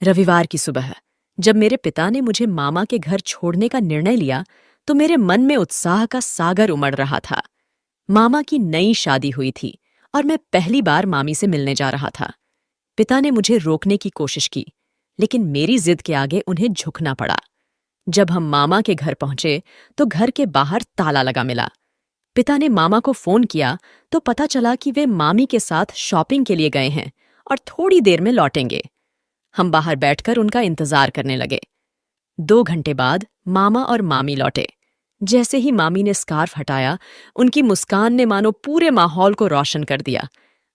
रविवार की सुबह जब मेरे पिता ने मुझे मामा के घर छोड़ने का निर्णय लिया तो मेरे मन में उत्साह का सागर उमड़ रहा था। मामा की नई शादी हुई थी और मैं पहली बार मामी से मिलने जा रहा था। पिता ने मुझे रोकने की कोशिश की, लेकिन मेरी जिद के आगे उन्हें झुकना पड़ा। जब हम मामा के घर पहुंचे तो घर के बाहर ताला लगा मिला। पिता ने मामा को फोन किया तो पता चला कि वे मामी के साथ शॉपिंग के लिए गए हैं और थोड़ी देर में लौटेंगे। हम बाहर बैठकर उनका इंतजार करने लगे। 2 घंटे बाद मामा और मामी लौटे। जैसे ही मामी ने स्कार्फ हटाया, उनकी मुस्कान ने मानो पूरे माहौल को रोशन कर दिया।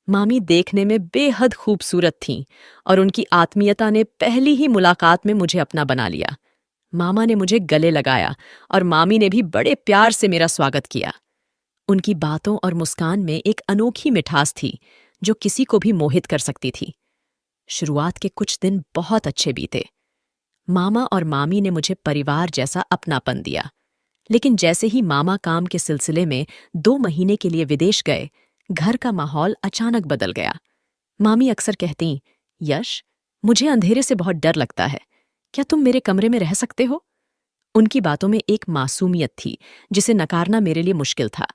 मामी देखने में बेहद खूबसूरत थीं और उनकी आत्मीयता ने पहली ही मुलाकात में मुझे अपना बना लिया। मामा ने मुझे गले लगाया और मामी ने भी बड़े प्यार से मेरा स्वागत किया। उनकी बातों और मुस्कान में एक अनोखी मिठास थी जो किसी को भी मोहित कर सकती थी। शुरुआत के कुछ दिन बहुत अच्छे बीते। मामा और मामी ने मुझे परिवार जैसा अपनापन दिया, लेकिन जैसे ही मामा काम के सिलसिले में 2 महीने के लिए विदेश गए, घर का माहौल अचानक बदल गया। मामी अक्सर कहती, यश, मुझे अंधेरे से बहुत डर लगता है, क्या तुम मेरे कमरे में रह सकते हो? उनकी बातों में एक मासूमियत थी जिसे नकारना मेरे लिए मुश्किल था।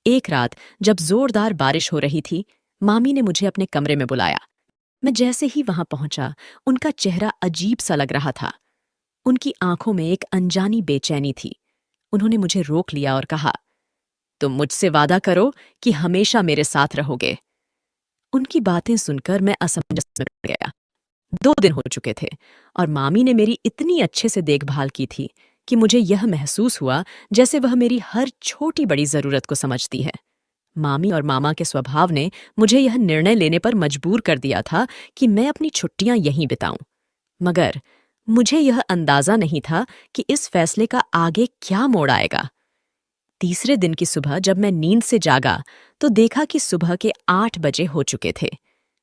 एक रात जब जोरदार बारिश हो रही थी, मामी ने मुझे अपने कमरे में बुलाया। मैं जैसे ही वहां पहुंचा, उनका चेहरा अजीब सा लग रहा था। उनकी आंखों में एक अनजानी बेचैनी थी। उन्होंने मुझे रोक लिया और कहा, तुम मुझसे वादा करो कि हमेशा मेरे साथ रहोगे। उनकी बातें सुनकर मैं असमंजस में पड़ गया। 2 दिन हो चुके थे और मामी ने मेरी इतनी अच्छे से देखभाल की थी कि मुझे यह महसूस हुआ जैसे वह मेरी हर छोटी बड़ी जरूरत को समझती है। मामी और मामा के स्वभाव ने मुझे यह निर्णय लेने पर मजबूर कर दिया था कि मैं अपनी छुट्टियां यहीं बिताऊं। मगर मुझे यह अंदाजा नहीं था कि इस फैसले का आगे क्या मोड़ आएगा। तीसरे दिन की सुबह जब मैं नींद से जागा तो देखा कि सुबह के 8 बजे हो चुके थे।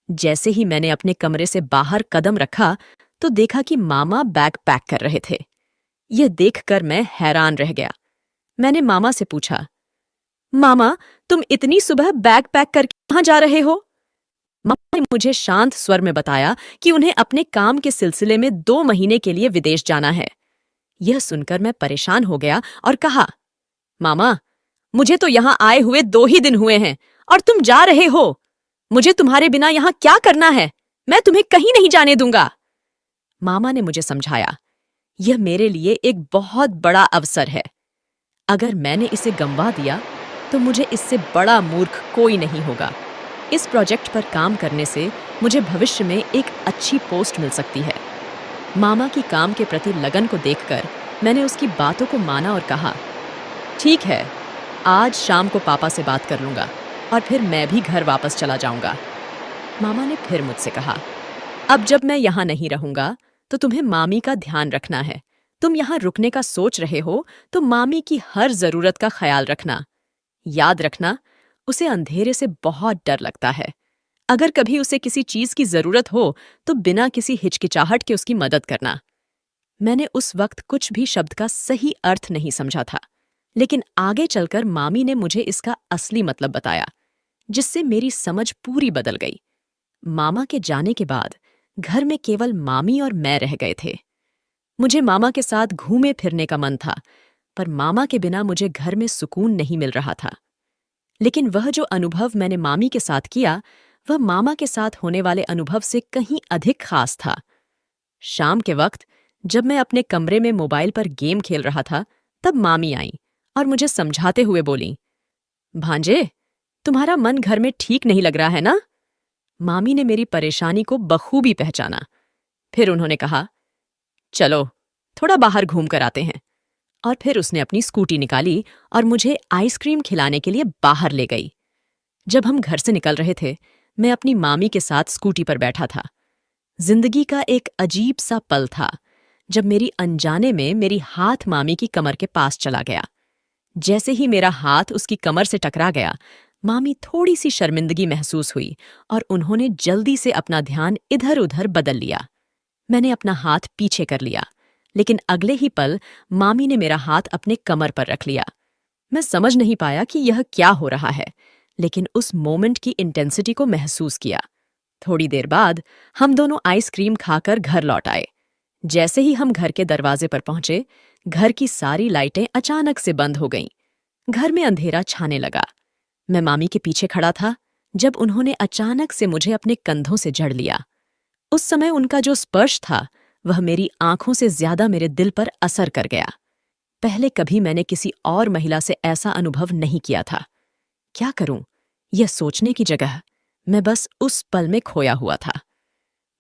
जैसे ही मैंने अपने कमरे से बाहर कदम रखा तो देखा कि मामा बैग पैक कर रहे थे। यह देखकर मैं हैरान रह गया। मैंने मामा से पूछा, मामा, तुम इतनी सुबह बैग पैक करके कहाँ जा रहे हो? मामा ने मुझे शांत स्वर में बताया कि उन्हें अपने काम के सिलसिले में 2 महीने के लिए विदेश जाना है। यह सुनकर मैं परेशान हो गया और कहा, मामा, मुझे तो यहाँ आए हुए 2 ही दिन हुए हैं और तुम जा रहे हो। मुझे तुम्हारे बिना यहाँ क्या करना है? मैं तुम्हें कहीं नहीं जाने दूंगा। मामा ने मुझे समझाया, यह मेरे लिए एक बहुत बड़ा अवसर है। अगर मैंने इसे गंवा दिया तो मुझे इससे बड़ा मूर्ख कोई नहीं होगा। इस प्रोजेक्ट पर काम करने से मुझे भविष्य में एक अच्छी पोस्ट मिल सकती है। मामा की काम के प्रति लगन को देखकर मैंने उसकी बातों को माना और कहा, ठीक है, आज शाम को पापा से बात कर लूंगा और फिर मैं भी घर वापस चला जाऊंगा। मामा ने फिर मुझसे कहा, अब जब मैं यहाँ नहीं रहूंगा तो तुम्हें मामी का ध्यान रखना है। तुम यहाँ रुकने का सोच रहे हो तो मामी की हर जरूरत का ख्याल रखना। याद रखना, उसे अंधेरे से बहुत डर लगता है। अगर कभी उसे किसी चीज की जरूरत हो तो बिना किसी हिचकिचाहट के उसकी मदद करना। मैंने उस वक्त कुछ भी शब्द का सही अर्थ नहीं समझा था, लेकिन आगे चलकर मामी ने मुझे इसका असली मतलब बताया, जिससे मेरी समझ पूरी बदल गई। मामा के जाने के बाद घर में केवल मामी और मैं रह गए थे। मुझे मामा के साथ घूमे फिरने का मन था, पर मामा के बिना मुझे घर में सुकून नहीं मिल रहा था। लेकिन वह जो अनुभव मैंने मामी के साथ किया, वह मामा के साथ होने वाले अनुभव से कहीं अधिक खास था। शाम के वक्त जब मैं अपने कमरे में मोबाइल पर गेम खेल रहा था, तब मामी आई और मुझे समझाते हुए बोली, भांजे, तुम्हारा मन घर में ठीक नहीं लग रहा है ना? मामी ने मेरी परेशानी को बखूबी पहचाना। फिर उन्होंने कहा, चलो थोड़ा बाहर घूम कर आते हैं। और फिर उसने अपनी स्कूटी निकाली और मुझे आइसक्रीम खिलाने के लिए बाहर ले गई। जब हम घर से निकल रहे थे, मैं अपनी मामी के साथ स्कूटी पर बैठा था। जिंदगी का एक अजीब सा पल था जब मेरी अनजाने में मेरी हाथ मामी की कमर के पास चला गया। जैसे ही मेरा हाथ उसकी कमर से टकरा गया, मामी थोड़ी सी शर्मिंदगी महसूस हुई और उन्होंने जल्दी से अपना ध्यान इधर उधर बदल लिया। मैंने अपना हाथ पीछे कर लिया, लेकिन अगले ही पल मामी ने मेरा हाथ अपने कमर पर रख लिया। मैं समझ नहीं पाया कि यह क्या हो रहा है, लेकिन उस मोमेंट की इंटेंसिटी को महसूस किया। थोड़ी देर बाद हम दोनों आइसक्रीम खाकर घर लौट आए। जैसे ही हम घर के दरवाजे पर पहुंचे, घर की सारी लाइटें अचानक से बंद हो गईं। घर में अंधेरा छाने लगा। मैं मामी के पीछे खड़ा था जब उन्होंने अचानक से मुझे अपने कंधों से जड़ लिया। उस समय उनका जो स्पर्श था वह मेरी आंखों से ज्यादा मेरे दिल पर असर कर गया। पहले कभी मैंने किसी और महिला से ऐसा अनुभव नहीं किया था। क्या करूं, यह सोचने की जगह मैं बस उस पल में खोया हुआ था।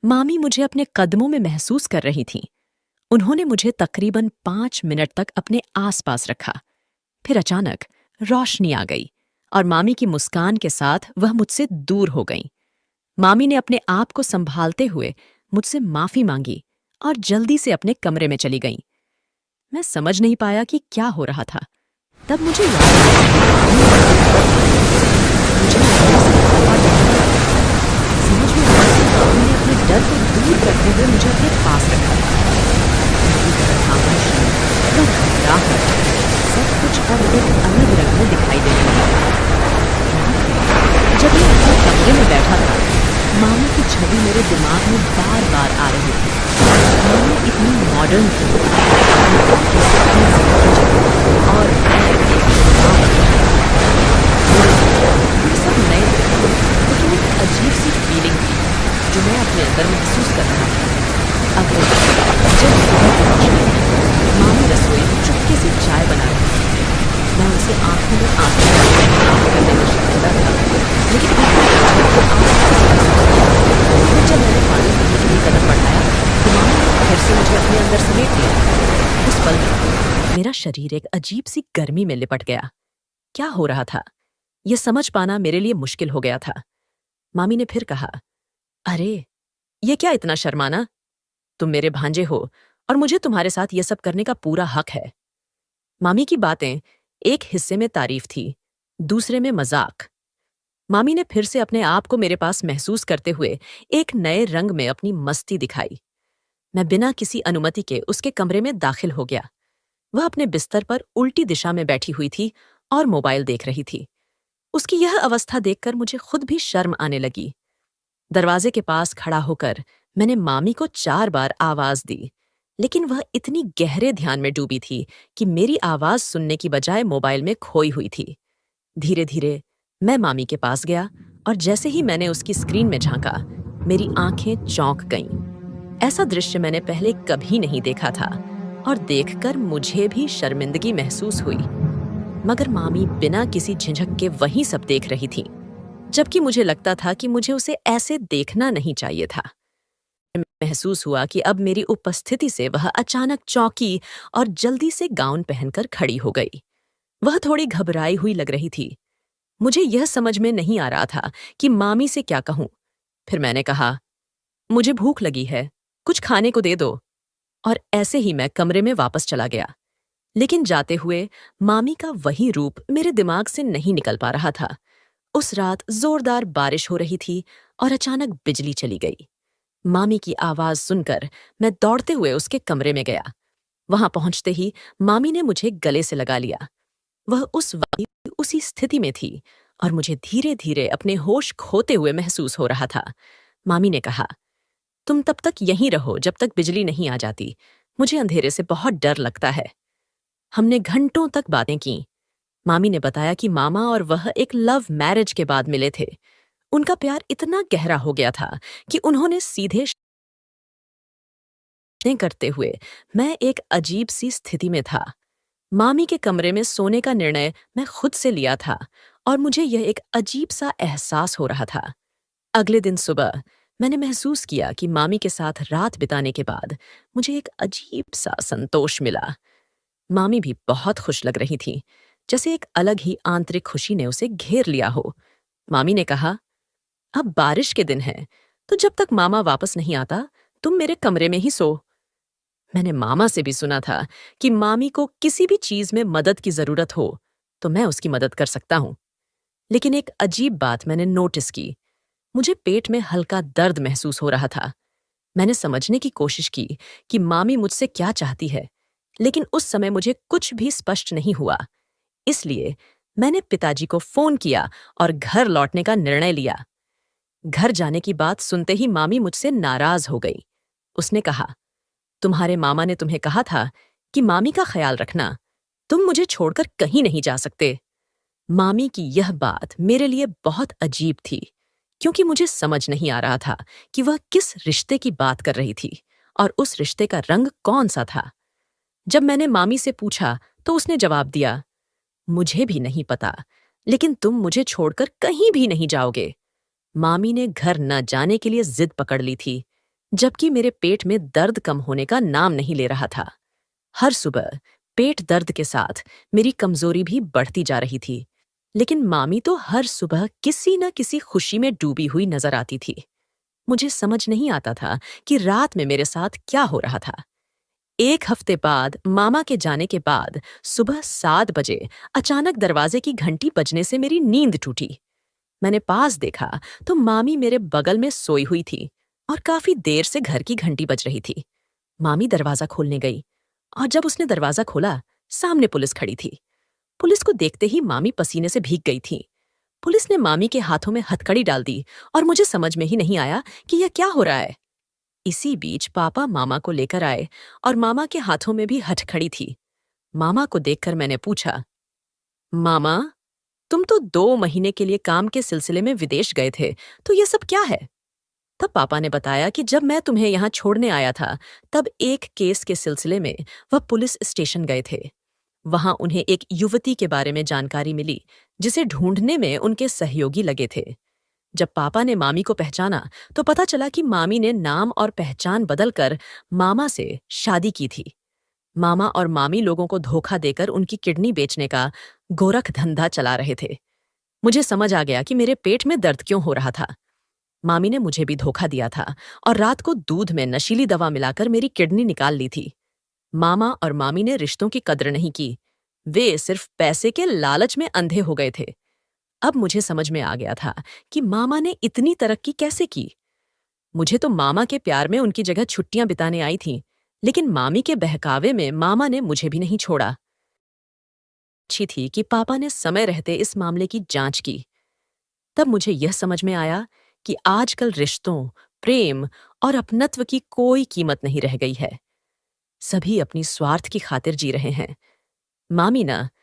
मामी मुझे अपने कदमों में महसूस कर रही थीं। उन्होंने मुझे तकरीबन 5 मिनट तक अपने आसपास रखा। फिर अचानक रोशनी आ गई और मामी की मुस्कान के साथ वह मुझसे दूर हो गईं। मामी ने अपने आप को संभालते हुए मुझसे माफी मांगी और जल्दी से अपने कमरे में चली गईं। मैं समझ नहीं पाया कि क्या हो रहा था। तब मुझे याद आया कि समझ में आया कि मामी ने अपने डर को दूर करते हुए मुझे अपने पास रखा था। मेरी खामोशी, वह घबराहट, सब कुछ अब एक अलग रंग में दिखाई देने लगा था। जब मैं अपने कमरे में बैठा था, मामी की छवि मेरे दिमाग में बार बार आ रही थी। मामी इतनी मॉडर्न थी, और मैं एक ये सब नए थे, लेकिन एक अजीब सी फीलिंग थी जो मैं अपने अंदर महसूस कर रहा था। अगले दिन जब सुबह की रोशनी में मामी रसोई में चुपके से चाय बना रही थी, मैं उनसे आंखों में आंखें बात करने में शर्मिंदा था, लेकिन जब मैंने पानी पीने के लिए कदम बढ़ाया तो मामी ने फिर से मुझे अपने अंदर समेट लिया। उस पल में मेरा शरीर एक अजीब सी गर्मी में लिपट गया। क्या हो रहा था, यह समझ पाना मेरे लिए मुश्किल हो गया था। मामी ने फिर कहा, अरे, ये क्या इतना शर्माना? तुम मेरे भांजे हो और मुझे तुम्हारे साथ यह सब करने का पूरा हक है। मामी की बातें एक हिस्से में तारीफ थी, दूसरे में मजाक। मामी ने फिर से अपने आप को मेरे पास महसूस करते हुए एक नए रंग में अपनी मस्ती दिखाई। मैं बिना किसी अनुमति के उसके कमरे में दाखिल हो गया। वह अपने बिस्तर पर उल्टी दिशा में बैठी हुई थी और मोबाइल देख रही थी। उसकी यह अवस्था देखकर मुझे खुद भी शर्म आने लगी। दरवाजे के पास खड़ा होकर मैंने मामी को 4 बार आवाज दी, लेकिन वह इतनी गहरे ध्यान में डूबी थी कि मेरी आवाज सुनने की बजाय मोबाइल में खोई हुई थी। धीरे धीरे मैं मामी के पास गया और जैसे ही मैंने उसकी स्क्रीन में झांका, मेरी आंखें चौंक गईं। ऐसा दृश्य मैंने पहले कभी नहीं देखा था और देखकर मुझे भी शर्मिंदगी महसूस हुई। मगर मामी बिना किसी झिझक के वही सब देख रही थी, जबकि मुझे लगता था कि मुझे उसे ऐसे देखना नहीं चाहिए था। महसूस हुआ कि अब मेरी उपस्थिति से वह अचानक चौंकी और जल्दी से गाउन पहनकर खड़ी हो गई। वह थोड़ी घबराई हुई लग रही थी। मुझे यह समझ में नहीं आ रहा था कि मामी से क्या कहूं। फिर मैंने कहा, मुझे भूख लगी है, कुछ खाने को दे दो। और ऐसे ही मैं कमरे में वापस चला गया। लेकिन जाते हुए मामी का वही रूप मेरे दिमाग से नहीं निकल पा रहा था। उस रात जोरदार बारिश हो रही थी और अचानक बिजली चली गई। मामी की आवाज सुनकर मैं दौड़ते हुए उसके कमरे में गया। वहां पहुंचते ही मामी ने मुझे गले से लगा लिया। वह उस वक्त उसी स्थिति में थी और मुझे धीरे धीरे अपने होश खोते हुए महसूस हो रहा था। मामी ने कहा, तुम तब तक यहीं रहो जब तक बिजली नहीं आ जाती। मुझे अंधेरे से बहुत डर लगता है। हमने घंटों तक बातें की। मामी ने बताया कि मामा और वह एक लव मैरिज के बाद मिले थे। उनका प्यार इतना गहरा हो गया था कि उन्होंने सीधे करते हुए मैं एक अजीब सी स्थिति में था। मामी के कमरे में सोने का निर्णय मैं खुद से लिया था और मुझे यह एक अजीब सा एहसास हो रहा था। अगले दिन सुबह मैंने महसूस किया कि मामी के साथ रात बिताने के बाद मुझे एक अजीब सा संतोष मिला। मामी भी बहुत खुश लग रही थी, जैसे एक अलग ही आंतरिक खुशी ने उसे घेर लिया हो। मामी ने कहा, अब बारिश के दिन है, तो जब तक मामा वापस नहीं आता तुम मेरे कमरे में ही सो। मैंने मामा से भी सुना था कि मामी को किसी भी चीज में मदद की जरूरत हो तो मैं उसकी मदद कर सकता हूं। लेकिन एक अजीब बात मैंने नोटिस की। मुझे पेट में हल्का दर्द महसूस हो रहा था। मैंने समझने की कोशिश की कि मामी मुझसे क्या चाहती है, लेकिन उस समय मुझे कुछ भी स्पष्ट नहीं हुआ। इसलिए मैंने पिताजी को फोन किया और घर लौटने का निर्णय लिया। घर जाने की बात सुनते ही मामी मुझसे नाराज हो गई। उसने कहा, तुम्हारे मामा ने तुम्हें कहा था कि मामी का ख्याल रखना, तुम मुझे छोड़कर कहीं नहीं जा सकते। मामी की यह बात मेरे लिए बहुत अजीब थी, क्योंकि मुझे समझ नहीं आ रहा था कि वह किस रिश्ते की बात कर रही थी और उस रिश्ते का रंग कौन सा था। जब मैंने मामी से पूछा तो उसने जवाब दिया, मुझे भी नहीं पता, लेकिन तुम मुझे छोड़कर कहीं भी नहीं जाओगे। मामी ने घर न जाने के लिए जिद पकड़ ली थी, जबकि मेरे पेट में दर्द कम होने का नाम नहीं ले रहा था। हर सुबह पेट दर्द के साथ मेरी कमजोरी भी बढ़ती जा रही थी, लेकिन मामी तो हर सुबह किसी न किसी खुशी में डूबी हुई नजर आती थी। मुझे समझ नहीं आता था कि रात में मेरे साथ क्या हो रहा था। एक हफ्ते बाद मामा के जाने के बाद सुबह 7 बजे अचानक दरवाजे की घंटी बजने से मेरी नींद टूटी। मैंने पास देखा तो मामी मेरे बगल में सोई हुई थी और काफी देर से घर की घंटी बज रही थी। मामी दरवाजा खोलने गई और जब उसने दरवाजा खोला, सामने पुलिस खड़ी थी। पुलिस को देखते ही मामी पसीने से भीग गई थी। पुलिस ने मामी के हाथों में हथकड़ी डाल दी और मुझे समझ में ही नहीं आया कि यह क्या हो रहा है। इसी बीच पापा मामा को लेकर आए और मामा के हाथों में भी हथकड़ी थी। मामा को देखकर मैंने पूछा, मामा, तुम तो 2 महीने के लिए काम के सिलसिले में विदेश गए थे, तो ये सब क्या है? तब पापा ने बताया कि जब मैं तुम्हें यहाँ छोड़ने आया था, तब एक केस के सिलसिले में वह पुलिस स्टेशन गए थे। वहां उन्हें एक युवती के बारे में जानकारी मिली, जिसे ढूंढने में उनके सहयोगी लगे थे। जब पापा ने मामी को पहचाना, तो पता चला कि मामी ने नाम और पहचान बदलकर मामा से शादी की थी। मामा और मामी लोगों को धोखा देकर उनकी किडनी बेचने का गोरख धंधा चला रहे थे। मुझे समझ आ गया कि मेरे पेट में दर्द क्यों हो रहा था। मामी ने मुझे भी धोखा दिया था और रात को दूध में नशीली दवा मिलाकर मेरी किडनी निकाल ली थी। मामा और मामी ने रिश्तों की कद्र नहीं की। वे सिर्फ पैसे के लालच में अंधे हो गए थे। अब मुझे समझ में आ गया था कि मामा ने इतनी तरक्की कैसे की। मुझे तो मामा के प्यार में उनकी जगह छुट्टियां बिताने आई थीं, लेकिन मामी के बहकावे में मामा ने मुझे भी नहीं छोड़ा। अच्छी थी कि पापा ने समय रहते इस मामले की जांच की। तब मुझे यह समझ में आया कि आजकल रिश्तों, प्रेम और अपनत्व की कोई कीमत नहीं रह गई है। सभी अपनी स्वार्थ की खातिर जी रहे हैं। मामी ना